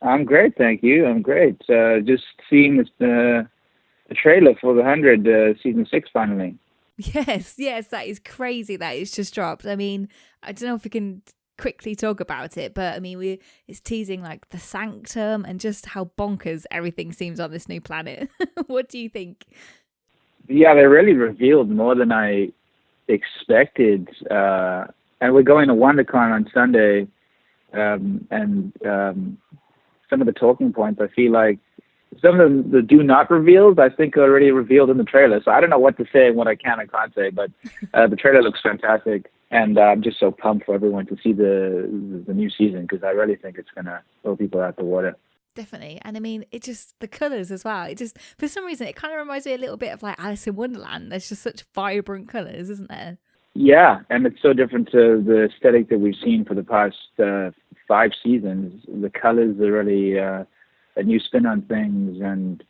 I'm great, thank you. I'm great. Just seeing the trailer for the 100 season 6 finally. Yes, yes, that is crazy that it's just dropped. I mean, I don't know if we can quickly talk about it, but I mean, it's teasing like the sanctum and just how bonkers everything seems on this new planet. What do you think? Yeah, they really revealed more than I expected. And we're going to Wondercon on Sunday, and some of the talking points, I feel like some of the do not reveals, I think, are already revealed in the trailer. So I don't know what to say and what I can and can't say, but the trailer looks fantastic. And I'm just so pumped for everyone to see the new season because I really think it's going to blow people out the water. Definitely. And I mean, it just, the colours as well. It just, for some reason, it kind of reminds me a little bit of like Alice in Wonderland. There's just such vibrant colours, isn't there? Yeah, and it's so different to the aesthetic that we've seen for the past 5 seasons. The colors are really a new spin on things, and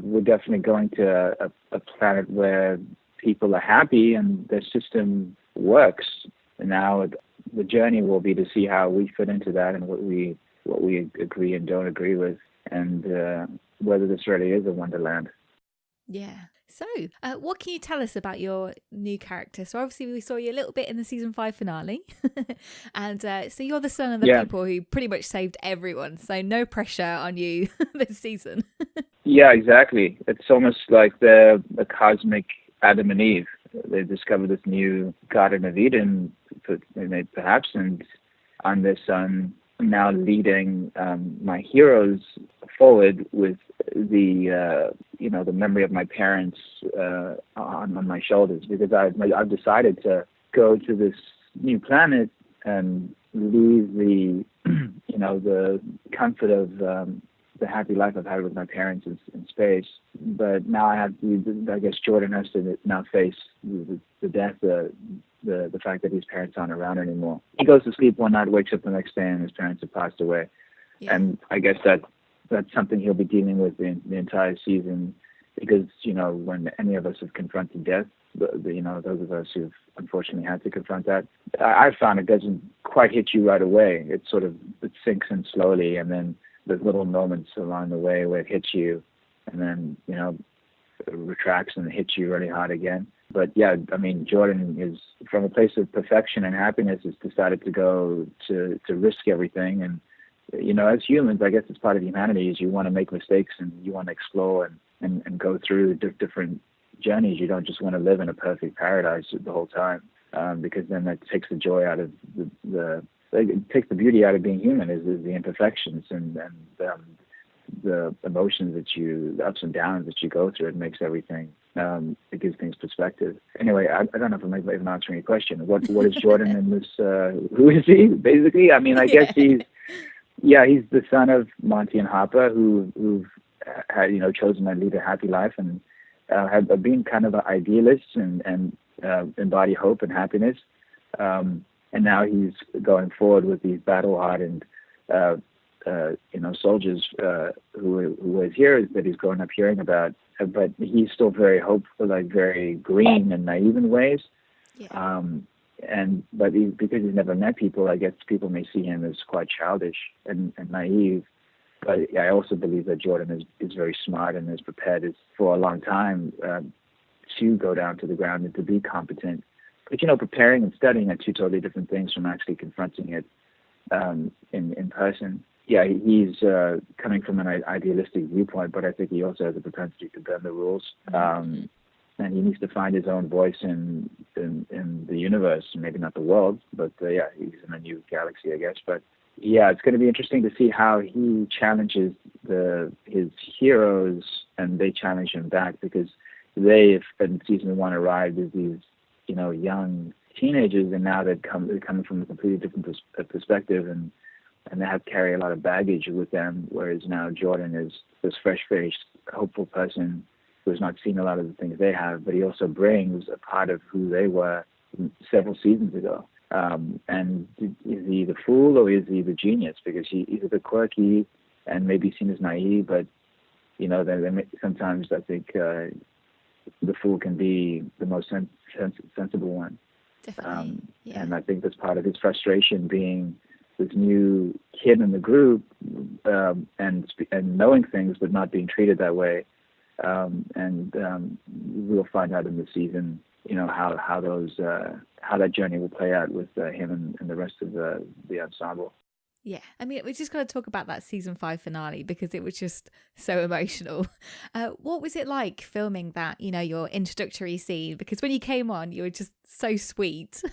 we're definitely going to a planet where people are happy and their system works. And now the journey will be to see how we fit into that and what we agree and don't agree with, and whether this really is a wonderland. Yeah. So, what can you tell us about your new character? So, obviously, we saw you a little bit in the season 5 finale. And so, you're the son of the Yeah, people who pretty much saved everyone. So, no pressure on you this season. yeah, exactly. It's almost like the cosmic Adam and Eve. They discovered this new Garden of Eden, perhaps, and I'm their son now leading my heroes forward with the memory of my parents on my shoulders because I've decided to go to this new planet and leave the the comfort of the happy life I've had with my parents in space. But now I guess Jordan has to now face the death, the fact that his parents aren't around anymore. He goes to sleep one night, wakes up the next day, and his parents have passed away. Yeah. And I guess that's something he'll be dealing with the entire season, because when any of us have confronted death, those of us who've unfortunately had to confront that, I've found it doesn't quite hit you right away. It sinks in slowly, and then there's little moments along the way where it hits you, and then it retracts and hits you really hard again. But yeah, I mean, Jordan is from a place of perfection and happiness, has decided to go to risk everything. And as humans, I guess it's part of humanity is you want to make mistakes and you want to explore and go through different journeys. You don't just want to live in a perfect paradise the whole time, because then that takes the joy out of it takes the beauty out of being human, is the imperfections and the emotions the ups and downs that you go through. It makes everything, it gives things perspective. Anyway, I don't know if I'm even answering your question. What is Jordan in this? Who is he, basically? I mean, I guess Yeah. he's the son of Monty and Harper, who've had, chosen to lead a happy life and have been kind of an idealist and embody hope and happiness. And now he's going forward with these battle-hardened, soldiers who his heroes that he's grown up hearing about. But he's still very hopeful, like very green and naive in ways. Yeah. Because he's never met people, I guess people may see him as quite childish and naive. But I also believe that Jordan is very smart and is prepared for a long time to go down to the ground and to be competent. But preparing and studying are two totally different things from actually confronting it in person. Yeah, he's coming from an idealistic viewpoint, but I think he also has a propensity to bend the rules. And he needs to find his own voice in the universe, maybe not the world, but he's in a new galaxy, I guess. But yeah, it's going to be interesting to see how he challenges his heroes, and they challenge him back, because if in season 1 arrived as these young teenagers, and now they're coming from a completely different perspective, and they have carry a lot of baggage with them. Whereas now Jordan is this fresh-faced, hopeful person who has not seen a lot of the things they have, but he also brings a part of who they were several seasons ago. And is he the fool or is he the genius? Because he's a bit quirky and maybe seen as naive, but sometimes I think the fool can be the most sensible one. Definitely. Yeah. And I think that's part of his frustration, being this new kid in the group, and knowing things but not being treated that way. We'll find out in the season, how that journey will play out with him and the rest of the ensemble. Yeah, I mean, we just got to talk about that season 5 finale because it was just so emotional. What was it like filming that, your introductory scene? Because when you came on, you were just so sweet.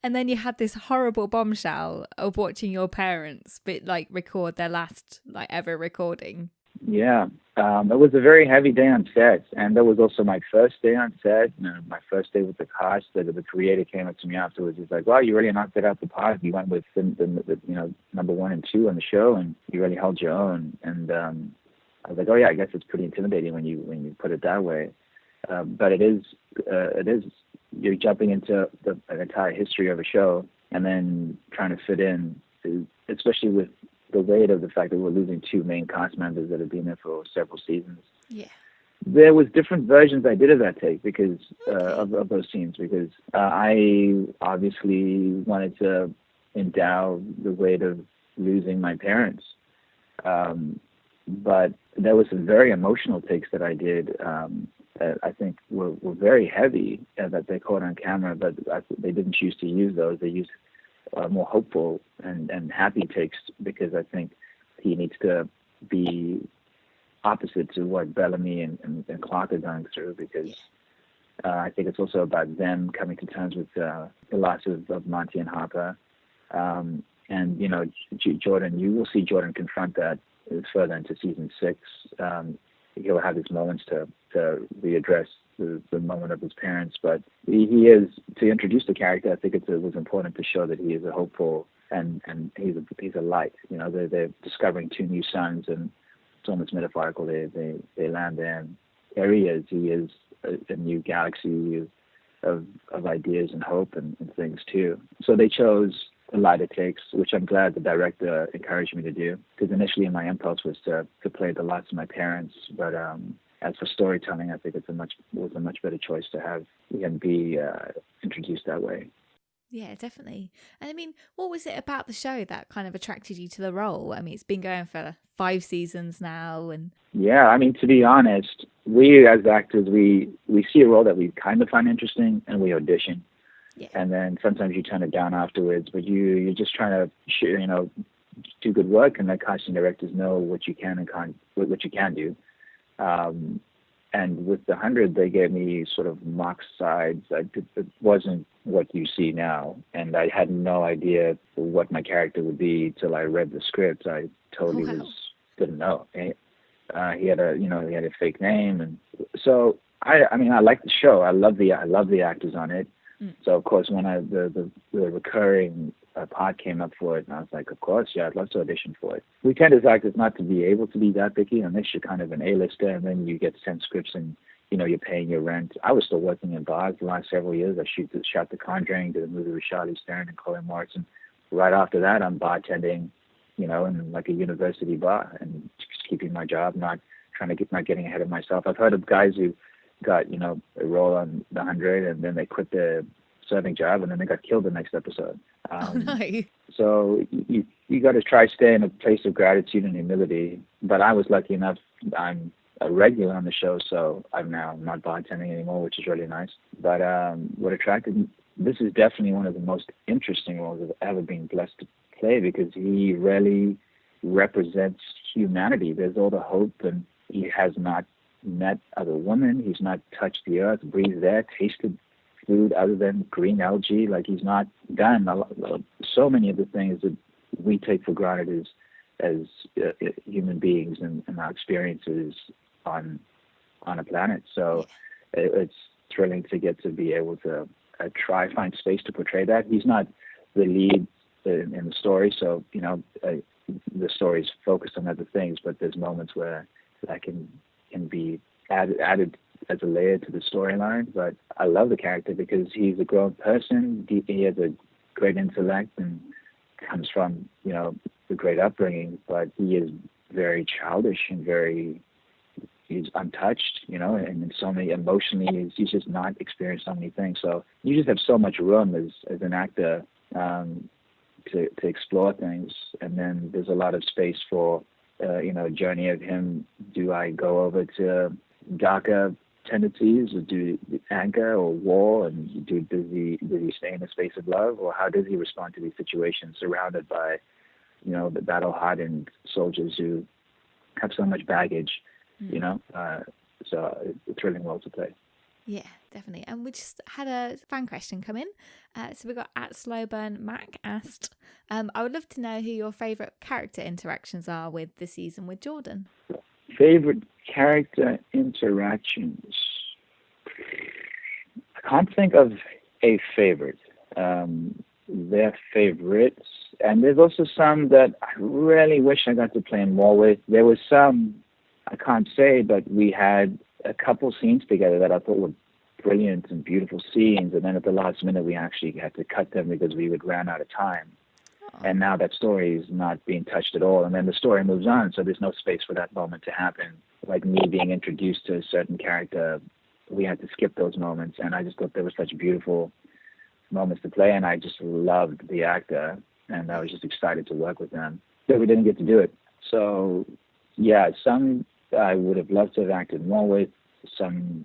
And then you had this horrible bombshell of watching your parents record their last ever recording. Yeah, it was a very heavy day on set, and that was also my first day on set. My first day with the cast. The creator came up to me afterwards. He's like, "Wow, you really knocked it out the park. You went with the number 1 and 2 on the show, and you really held your own." And I was like, "Oh yeah, I guess it's pretty intimidating when you put it that way." But it is you're jumping into an entire history of a show and then trying to fit in, especially with the weight of the fact that we're losing 2 main cast members that have been there for several seasons. Yeah. There was different versions I did of that take because of those scenes, because I obviously wanted to endow the weight of losing my parents. But there was some very emotional takes that I did that I think were very heavy that they caught on camera, but they didn't choose to use those. They used more hopeful and happy takes, because I think he needs to be opposite to what Bellamy and Clark are going through, because I think it's also about them coming to terms with the loss of Monty and Harper. And, Jordan, you will see Jordan confront that further into season 6. He'll have his moments to readdress the moment of his parents, but he is, to introduce the character, I think it was important to show that he is a hopeful and he's a light. They're discovering 2 new suns, and it's almost metaphorical. They land there, and there he is a new galaxy of ideas and hope and things too. So they chose the lighter takes, which I'm glad the director encouraged me to do, because initially my impulse was to play the loss of my parents, but as for storytelling, I think was a much better choice to have him be introduced that way. Yeah, definitely. And I mean, what was it about the show that kind of attracted you to the role? I mean, it's been going for 5 seasons now, and yeah, I mean, to be honest, we as actors, we see a role that we kind of find interesting, and we audition. Yeah. And then sometimes you turn it down afterwards, but you're just trying to do good work, and the casting directors know what you can and can't, what you can do. And with the 100, they gave me sort of mock sides. It wasn't what you see now, and I had no idea what my character would be till I read the script. I totally didn't know. He had a fake name, and so I like the show. I love the actors on it. So of course, when the recurring part came up for it, and I was like, of course, yeah, I'd love to audition for it. We tend as actors not to be able to be that picky unless you're kind of an A-lister, and then you get sent scripts and you're paying your rent. I was still working in bars the last several years. I shot The Conjuring, did a movie with Charlize Theron and Chloe Moretz. Right after that, I'm bartending, in like a university bar, and just keeping my job, not getting ahead of myself. I've heard of guys who got a role on The 100, and then they quit their serving job, and then they got killed the next episode. Oh no! So you got to try stay in a place of gratitude and humility. But I was lucky enough; I'm a regular on the show, so I'm not bartending anymore, which is really nice. But what attracted me, this is definitely one of the most interesting roles I've ever been blessed to play, because he really represents humanity. There's all the hope, and he has not met other women. He's not touched the earth, breathed air, tasted food other than green algae. Like, he's not done so many of the things that we take for granted as human beings and our experiences on a planet. So it's thrilling to get to be able to find space to portray that. He's not the lead in the story, so the story is focused on other things, but there's moments where that can be added as a layer to the storyline. But I love the character because he's a grown person. He has a great intellect and comes from the great upbringing, but he is very childish and he's untouched, and so many emotionally, he's just not experienced so many things. So you just have so much room as an actor to explore things. And then there's a lot of space for journey of him. Do I go over to darker tendencies, or do anger or war, and does he stay in a space of love, or how does he respond to these situations surrounded by the battle-hardened soldiers who have so much baggage, so it's a thrilling role to play. Yeah, definitely. And we just had a fan question come in. So we got @SlowburnMac asked, I would love to know who your favourite character interactions are with this season with Jordan. Favorite character interactions? I can't think of a favorite. They're favorites. And there's also some that I really wish I got to play more with. There was some, I can't say, but we had a couple scenes together that I thought were brilliant and beautiful scenes, and then at the last minute we actually had to cut them because we would run out of time. And now that story is not being touched at all, and then the story moves on, so there's no space for that moment to happen. Like me being introduced to a certain character, we had to skip those moments, and I just thought they were such beautiful moments to play, and I just loved the actor, and I was just excited to work with them, but we didn't get to do it. So yeah, some I would have loved to have acted more with, some,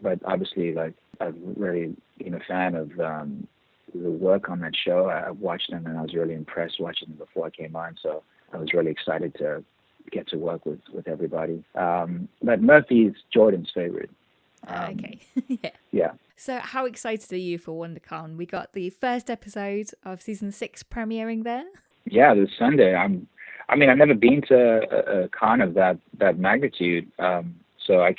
but obviously, like, I've really been a fan of the work on that show. I've watched them, and I was really impressed watching them before I came on, so I was really excited to get to work with everybody. But Murphy's Jordan's favorite. Okay. Yeah. So how excited are you for WonderCon? We got the first episode of season 6 premiering there. Yeah, this Sunday. I've never been to a con of that magnitude. So I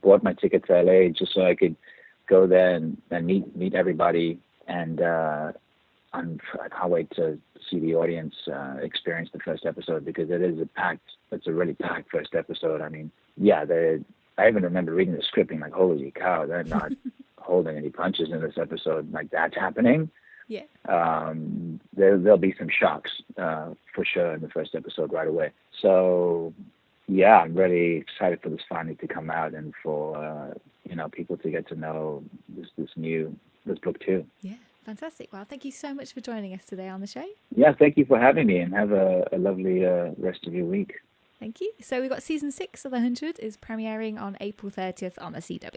bought my ticket to LA just so I could go there and meet everybody. And I can't wait to see the audience experience the first episode, because it's a really packed first episode. I mean, yeah, I even remember reading the script being like, holy cow, they're not holding any punches in this episode. Like, that's happening. Yeah. There'll be some shocks for sure in the first episode right away. So yeah, I'm really excited for this finally to come out, and for people to get to know this book too. Yeah, fantastic. Well, thank you so much for joining us today on the show. Yeah, thank you for having me, and have a lovely rest of your week. Thank you. So we've got season 6 of The 100 is premiering on April 30th on the CW.